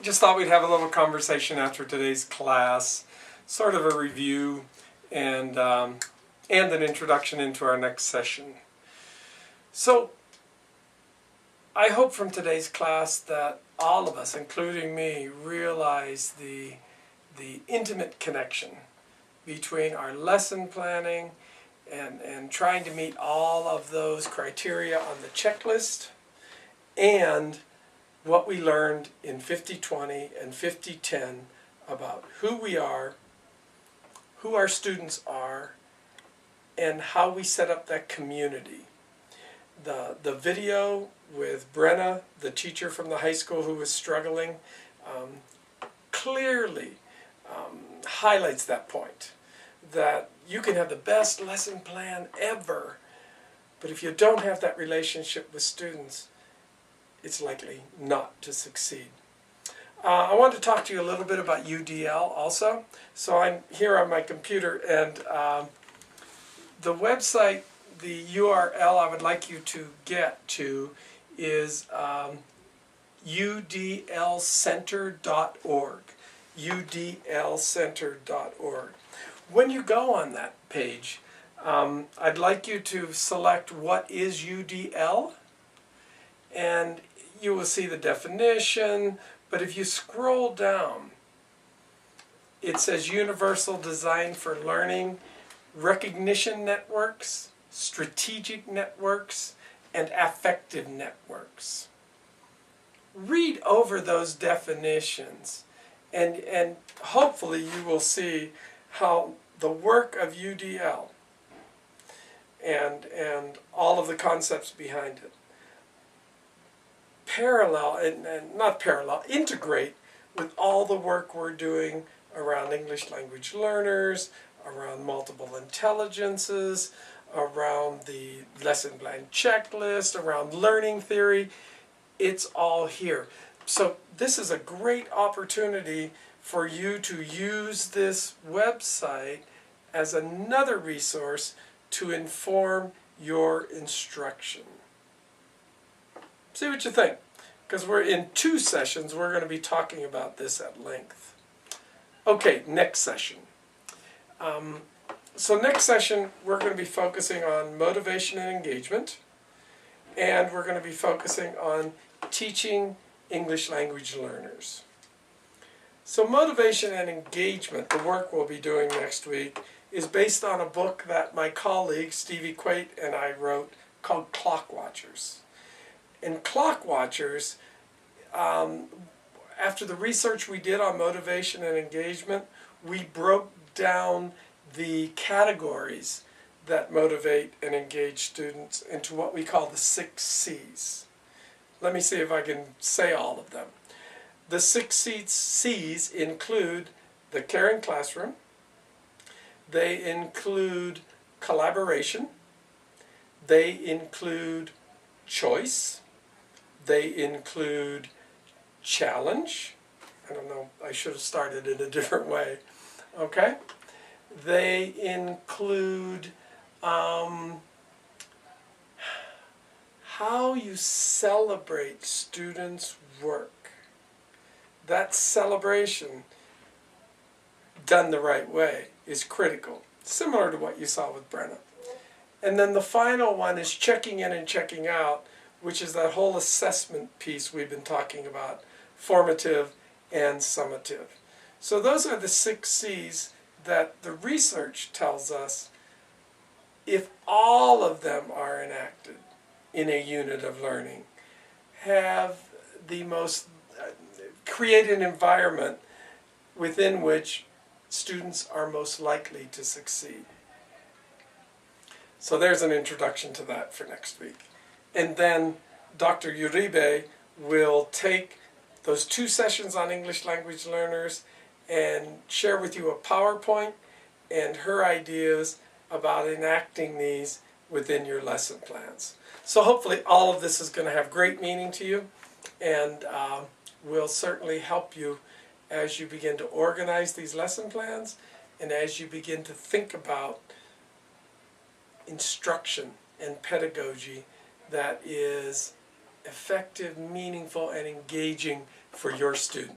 just thought we'd have a little conversation after today's class, sort of a review and an introduction into our next session. So I hope from today's class that all of us, including me, realize the intimate connection between our lesson planning and trying to meet all of those criteria on the checklist and what we learned in 50-20 and 50-10 about who we are, who our students are, and how we set up that community. The video with Brenna, the teacher from the high school who was struggling, clearly highlights that point, that you can have the best lesson plan ever, but if you don't have that relationship with students, it's likely not to succeed. I want to talk to you a little bit about UDL also. So I'm here on my computer, and the website, the URL I would like you to get to is udlcenter.org. udlcenter.org. When you go on that page, I'd like you to select what is UDL, and you will see the definition, but if you scroll down, it says Universal Design for Learning, Recognition Networks, Strategic Networks, and Affective Networks. Read over those definitions, and hopefully you will see how the work of UDL and all of the concepts behind it integrate with all the work we're doing around English language learners, around multiple intelligences, around the lesson plan checklist, around learning theory. It's all here. So this is a great opportunity for you to use this website as another resource to inform your instruction. See what you think, because we're in 2 sessions. We're going to be talking about this at length. Okay, next session. So next session we're going to be focusing on motivation and engagement, and we're going to be focusing on teaching English language learners. So motivation and engagement, the work we'll be doing next week, is based on a book that my colleague Stevie Quate and I wrote called Clock Watchers. In Clock Watchers, after the research we did on motivation and engagement, we broke down the categories that motivate and engage students into what we call the 6 C's. Let me see if I can say all of them. The 6 C's include the caring classroom. They include collaboration. They include choice. They include challenge. I don't know, I should have started in a different way. Okay? They include how you celebrate students' work. That celebration, done the right way, is critical, similar to what you saw with Brenna. And then the final one is checking in and checking out, which is that whole assessment piece we've been talking about, formative and summative. So those are the 6 C's that the research tells us, if all of them are enacted in a unit of learning, create an environment within which students are most likely to succeed. So there's an introduction to that for next week. And then Dr. Uribe will take those 2 sessions on English language learners and share with you a PowerPoint and her ideas about enacting these within your lesson plans. So hopefully all of this is going to have great meaning to you, and will certainly help you as you begin to organize these lesson plans and as you begin to think about instruction and pedagogy that is effective, meaningful, and engaging for your students.